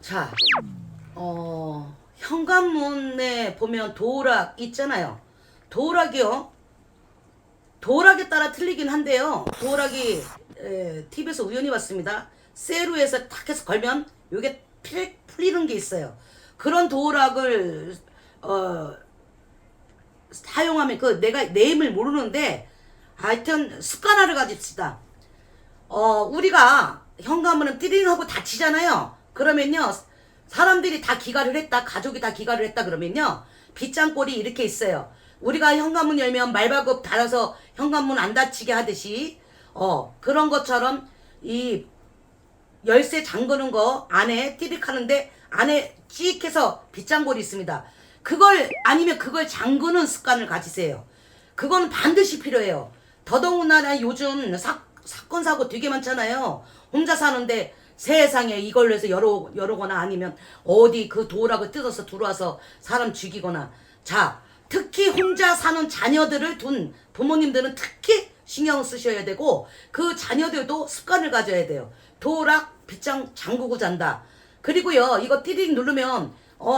자, 현관문에 보면 도어락 있잖아요. 도어락이요. 도어락에 따라 틀리긴 한데요. 도어락이 TV에서 우연히 봤습니다. 세로에서 탁 해서 걸면 요게 풀리는 게 있어요. 그런 도어락을 사용하면 내가 네임을 모르는데 하여튼 습관화를 가집시다. 우리가 현관문은 띠링하고 닫히잖아요. 그러면요, 사람들이 다 기가를 했다, 가족이 다 기가를 했다 그러면요, 빗장꼴이 이렇게 있어요. 우리가 현관문 열면 말발굽 달아서 현관문 안 닫히게 하듯이 그런 것처럼 이 열쇠 잠그는 거 안에 띠릭 하는데 안에 찍 해서 빗장골이 있습니다. 아니면 그걸 잠그는 습관을 가지세요. 그건 반드시 필요해요. 더더군다나 요즘 사건 사고 되게 많잖아요. 혼자 사는데 세상에 이걸로 해서 여러거나 아니면 어디 그 도어락을 뜯어서 들어와서 사람 죽이거나. 자, 특히 혼자 사는 자녀들을 둔 부모님들은 특히 신경 쓰셔야 되고, 그 자녀들도 습관을 가져야 돼요. 도어락 빗장 잠그고 잔다. 그리고요, 이거 띠릭 누르면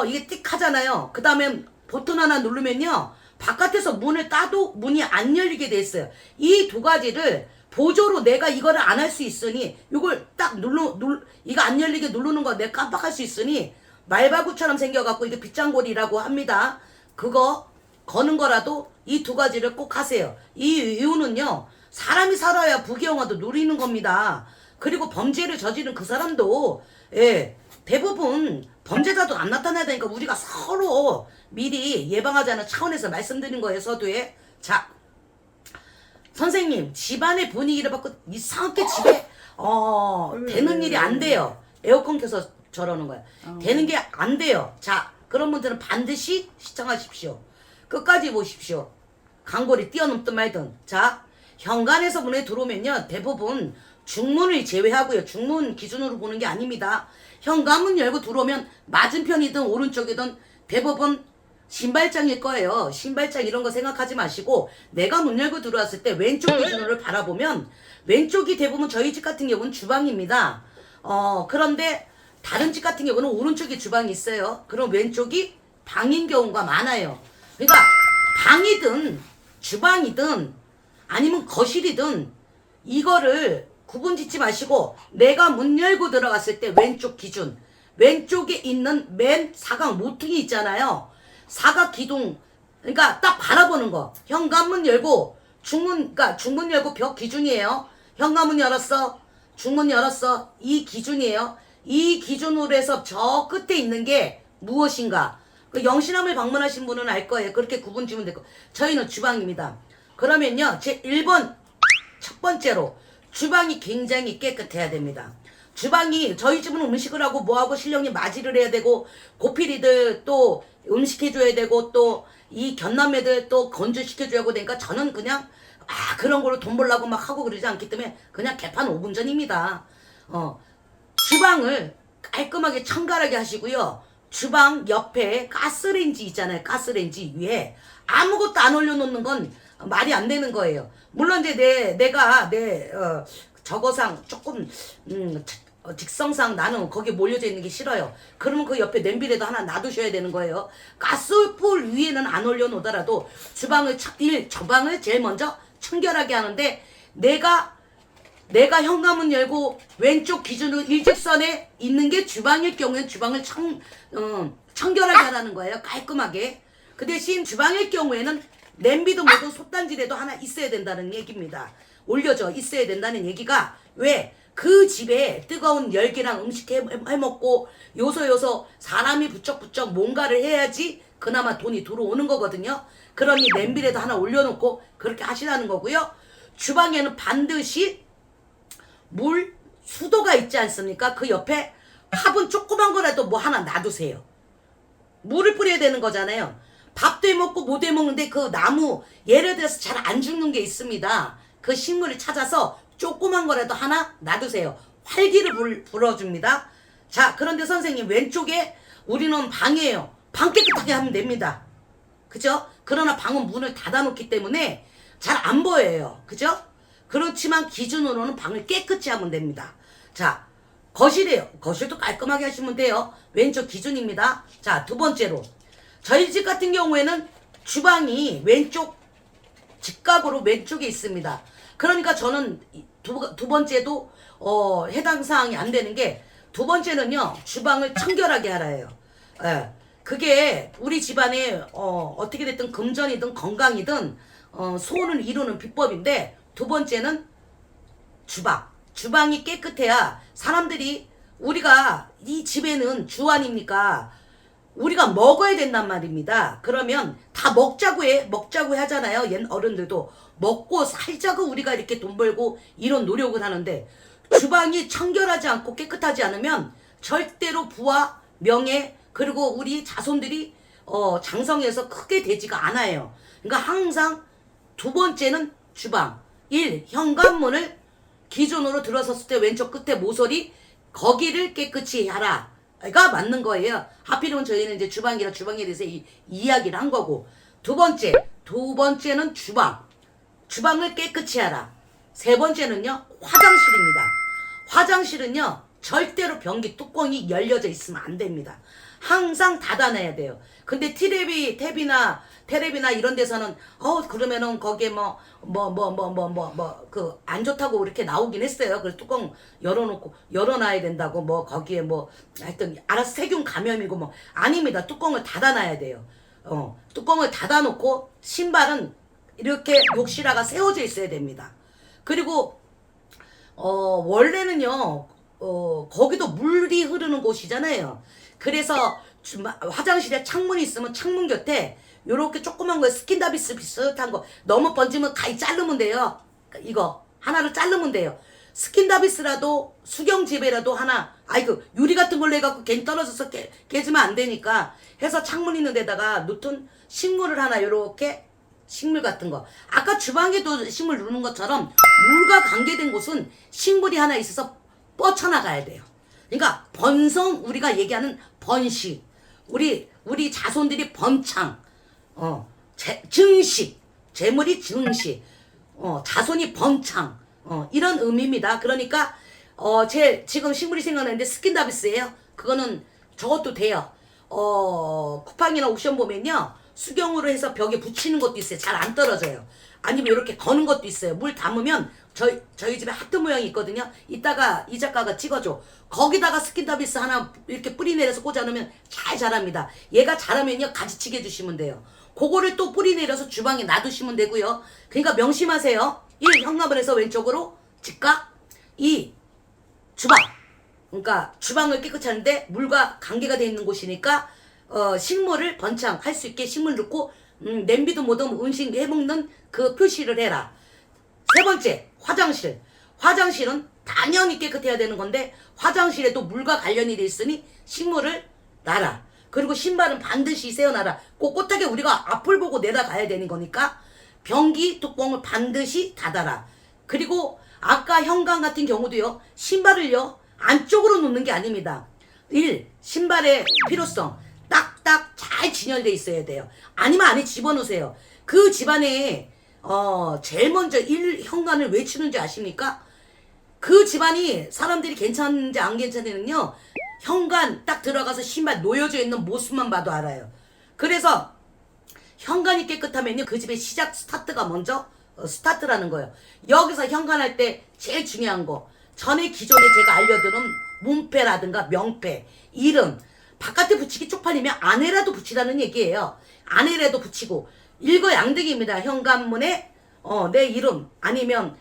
이게 띡 하잖아요. 그 다음에 버튼 하나 누르면요, 바깥에서 문을 따도 문이 안 열리게 돼 있어요. 이 두 가지를 보조로 내가 이거를 안 할 수 있으니, 이걸 딱 이거 안 열리게 누르는 거 내가 깜빡할 수 있으니, 말바구처럼 생겨갖고 이게 빗장골이라고 합니다. 그거 거는 거라도 이 두 가지를 꼭 하세요. 이 이유는요, 사람이 살아야 부귀영화도 누리는 겁니다. 그리고 범죄를 저지른 그 사람도 대부분 범죄자도 안 나타나야 되니까 우리가 서로 미리 예방하자는 차원에서 말씀드린 거예요. 서두에. 자, 선생님, 집안의 분위기를 바꿔 이상하게 집에 되는 일이 안 돼요. 에어컨 켜서 저러는 거야. 되는 게 안 돼요. 자, 그런 분들은 반드시 시청하십시오. 끝까지 보십시오. 강골이 뛰어넘든 말든. 자, 현관에서 문에 들어오면요, 대부분 중문을 제외하고요, 중문 기준으로 보는 게 아닙니다. 현관문 열고 들어오면 맞은편이든 오른쪽이든 대부분 신발장일 거예요. 신발장 이런 거 생각하지 마시고, 내가 문 열고 들어왔을 때 왼쪽 기준으로 바라보면 왼쪽이 대부분 저희 집 같은 경우는 주방입니다. 그런데 다른 집 같은 경우는 오른쪽에 주방이 있어요. 그럼 왼쪽이 방인 경우가 많아요. 그러니까 방이든 주방이든 아니면 거실이든 이거를 구분 짓지 마시고, 내가 문 열고 들어갔을 때 왼쪽 기준, 왼쪽에 있는 맨 사각 모퉁이 있잖아요. 사각 기둥, 그러니까 딱 바라보는 거. 현관문 열고 그러니까 중문 열고 벽 기준이에요. 현관문 열었어, 중문 열었어, 이 기준이에요. 이 기준으로 해서 저 끝에 있는 게 무엇인가. 그 영신함을 방문하신 분은 알 거예요. 그렇게 구분 지으면 될 거예요. 저희는 주방입니다. 그러면요, 제 1번 첫 번째로 주방이 굉장히 깨끗해야 됩니다. 주방이, 저희 집은 음식을 하고 뭐하고 신령님 맞이를 해야 되고, 고필이들 또 음식 해줘야 되고, 또 이 견남매들 또 건조시켜줘야 하고 되니까, 저는 그냥 그런 걸로 돈 벌라고 막 하고 그러지 않기 때문에 그냥 개판 5분 전입니다. 주방을 깔끔하게 청결하게 하시고요. 주방 옆에 가스레인지 있잖아요. 가스레인지 위에 아무것도 안 올려놓는 건 말이 안 되는 거예요. 물론 이제 내가 저거상 조금 직성상 나는 거기에 몰려져 있는 게 싫어요. 그러면 그 옆에 냄비라도 하나 놔두셔야 되는 거예요. 가스불 위에는 안 올려놓더라도 주방을 제일 먼저 청결하게 하는데, 내가 현관문 열고 왼쪽 기준으로 일직선에 있는 게 주방일 경우엔 주방을 청결하게 하라는 거예요. 깔끔하게. 그 대신 주방일 경우에는 냄비도 뭐든 솥단지라도 하나 있어야 된다는 얘기입니다. 올려져 있어야 된다는 얘기가, 왜? 그 집에 뜨거운 열기랑 음식 해먹고 요소 사람이 부쩍부쩍 뭔가를 해야지 그나마 돈이 들어오는 거거든요. 그러니 냄비라도 하나 올려놓고 그렇게 하시라는 거고요. 주방에는 반드시 수도가 있지 않습니까? 그 옆에 화분 조그만 거라도 뭐 하나 놔두세요. 물을 뿌려야 되는 거잖아요. 밥도 해먹고 못 해먹는데 그 나무, 예를 들어서 잘 안 죽는 게 있습니다. 그 식물을 찾아서 조그만 거라도 하나 놔두세요. 활기를 불어줍니다. 자, 그런데 선생님, 왼쪽에 우리는 방이에요. 방 깨끗하게 하면 됩니다. 그죠? 그러나 방은 문을 닫아놓기 때문에 잘 안 보여요. 그죠? 그렇지만 기준으로는 방을 깨끗이 하면 됩니다. 자, 거실이에요. 거실도 깔끔하게 하시면 돼요. 왼쪽 기준입니다. 자, 두 번째로 저희 집 같은 경우에는 주방이 왼쪽 직각으로 왼쪽에 있습니다. 그러니까 저는 두 번째도 해당 사항이 안 되는 게, 두 번째는요, 주방을 청결하게 하라예요. 예. 그게 우리 집안에 어떻게 됐든 금전이든 건강이든 소원을 이루는 비법인데, 두 번째는 주방이 깨끗해야 사람들이, 우리가 이 집에는 주 아닙니까? 우리가 먹어야 된단 말입니다. 그러면 다 먹자고 하잖아요. 옛 어른들도 먹고 살자고 우리가 이렇게 돈 벌고 이런 노력을 하는데, 주방이 청결하지 않고 깨끗하지 않으면 절대로 부와 명예, 그리고 우리 자손들이 장성해서 크게 되지가 않아요. 그러니까 항상 두 번째는 주방. 1. 현관문을 기준으로 들어섰을 때 왼쪽 끝에 모서리, 거기를 깨끗이 하라 가 맞는 거예요. 하필이면 저희는 이제 주방에 대해서 이야기를 한 거고. 두 번째는 주방을 깨끗이 하라. 세 번째는요, 화장실입니다. 화장실은요, 절대로 변기 뚜껑이 열려져 있으면 안 됩니다. 항상 닫아놔야 돼요. 근데 텔레비나 이런 데서는 그러면은 거기에 그 안 좋다고 이렇게 나오긴 했어요. 그래서 뚜껑 열어놔야 된다고, 거기에 하여튼 알아서 세균 감염이고 아닙니다. 뚜껑을 닫아놔야 돼요. 뚜껑을 닫아놓고 신발은 이렇게 욕실화가 세워져 있어야 됩니다. 그리고 원래는요, 거기도 물이 흐르는 곳이잖아요. 그래서 화장실에 창문이 있으면 창문 곁에 요렇게 조그만 거에 스킨다비스 비슷한 거 너무 번지면 가위 자르면 돼요. 이거 하나를 자르면 돼요. 스킨다비스라도 수경지배라도 하나, 유리 같은 걸로 해갖고 괜히 떨어져서 깨지면 안 되니까 해서 창문 있는 데다가 놓던 식물을 하나, 요렇게 식물 같은 거, 아까 주방에도 식물 누는 것처럼 물과 관계된 곳은 식물이 하나 있어서 뻗쳐나가야 돼요. 그러니까 우리가 얘기하는 번식, 우리 자손들이 번창, 증식, 재물이 증식, 자손이 번창, 이런 의미입니다. 그러니까 지금 식물이 생각나는데 스킨다비스예요. 그거는 저것도 돼요. 쿠팡이나 옥션 보면요, 수경으로 해서 벽에 붙이는 것도 있어요. 잘 안 떨어져요. 아니면 이렇게 거는 것도 있어요. 물 담으면 저희 집에 하트 모양이 있거든요. 이따가 이 작가가 찍어줘. 거기다가 스킨다비스 하나 이렇게 뿌리 내려서 꽂아놓으면 잘 자랍니다. 얘가 자라면요, 가지치기 해주시면 돼요. 그거를 또 뿌리 내려서 주방에 놔두시면 되고요. 그러니까 명심하세요. 1. 현관문에서 왼쪽으로 직각. 2. 주방. 그러니까 주방을 깨끗이 하는데 물과 관계가 돼 있는 곳이니까 식물을 번창할 수 있게 식물 넣고 냄비도 뭐든 음식 해먹는 그 표시를 해라. 세 번째, 화장실. 화장실은 당연히 깨끗해야 되는 건데, 화장실에도 물과 관련이 돼 있으니 식물을 놔라. 그리고 신발은 반드시 세워놔라. 꼿꼿하게 우리가 앞을 보고 내려가야 되는 거니까 변기 뚜껑을 반드시 닫아라. 그리고 아까 현관 같은 경우도요, 신발을요 안쪽으로 놓는 게 아닙니다. 1. 신발의 필요성 딱딱 잘 진열돼 있어야 돼요. 아니면 안에 집어넣으세요. 그 집안에 제일 먼저 현관을 왜 치는지 아십니까? 그 집안이 사람들이 괜찮은지 안 괜찮은지는요, 현관 딱 들어가서 신발 놓여져 있는 모습만 봐도 알아요. 그래서 현관이 깨끗하면요, 그 집의 시작 스타트가 먼저 스타트라는 거예요. 여기서 현관할 때 제일 중요한 거, 기존에 제가 알려드린 문패라든가 명패, 이름, 바깥에 붙이기 쪽팔리면 안에라도 붙이라는 얘기예요. 안에라도 붙이고, 일거양득입니다. 현관문에 내 이름, 아니면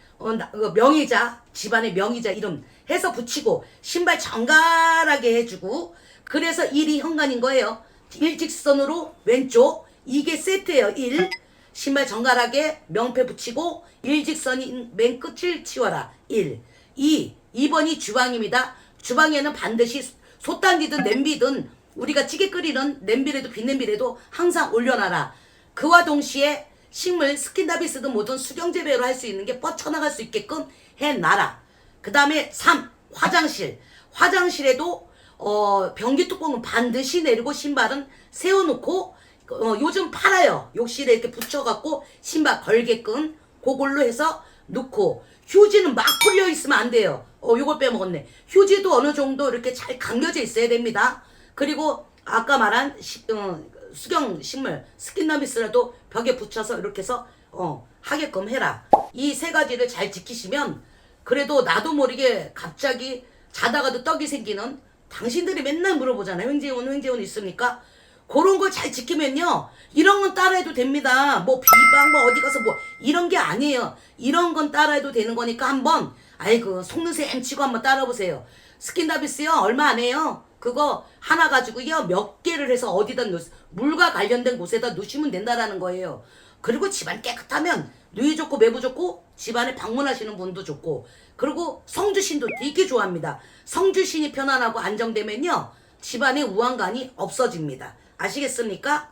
명의자, 집안의 명의자 이름 해서 붙이고, 신발 정갈하게 해주고, 그래서 1이 현관인 거예요. 일직선으로 왼쪽, 이게 세트예요. 1. 신발 정갈하게 명패 붙이고 일직선인 맨 끝을 치워라. 1. 2번이 주방입니다. 주방에는 반드시 솥단지든 냄비든 우리가 찌개 끓이는 냄비라도 빈냄비라도 항상 올려놔라. 그와 동시에 식물 스킨다비스든 뭐든 수경재배로 할 수 있는 게 뻗쳐나갈 수 있게끔 해놔라. 그 다음에 3. 화장실. 화장실에도 변기 뚜껑은 반드시 내리고 신발은 세워놓고, 요즘 팔아요. 욕실에 이렇게 붙여갖고 신발 걸게끔 그걸로 해서 넣고 휴지는 막 풀려 있으면 안 돼요. 요걸 빼먹었네. 휴지도 어느 정도 이렇게 잘 감겨져 있어야 됩니다. 그리고 아까 말한 수경식물 스킨너비스라도 벽에 붙여서 이렇게 해서 하게끔 해라. 이 세 가지를 잘 지키시면 그래도 나도 모르게 갑자기 자다가도 떡이 생기는, 당신들이 맨날 물어보잖아요. 횡재운 있습니까? 그런 걸 잘 지키면요, 이런 건 따라해도 됩니다. 뭐 비방 뭐 어디 가서 뭐 이런 게 아니에요. 이런 건 따라해도 되는 거니까 한번 아이고 속는 셈 치고 한번 따라보세요. 스킨다비스요 얼마 안 해요. 그거 하나 가지고요 몇 개를 해서 어디다 물과 관련된 곳에다 놓으시면 된다라는 거예요. 그리고 집안 깨끗하면 누이 좋고 매부 좋고 집안에 방문하시는 분도 좋고, 그리고 성주신도 되게 좋아합니다. 성주신이 편안하고 안정되면요 집안에 우환관이 없어집니다. 아시겠습니까?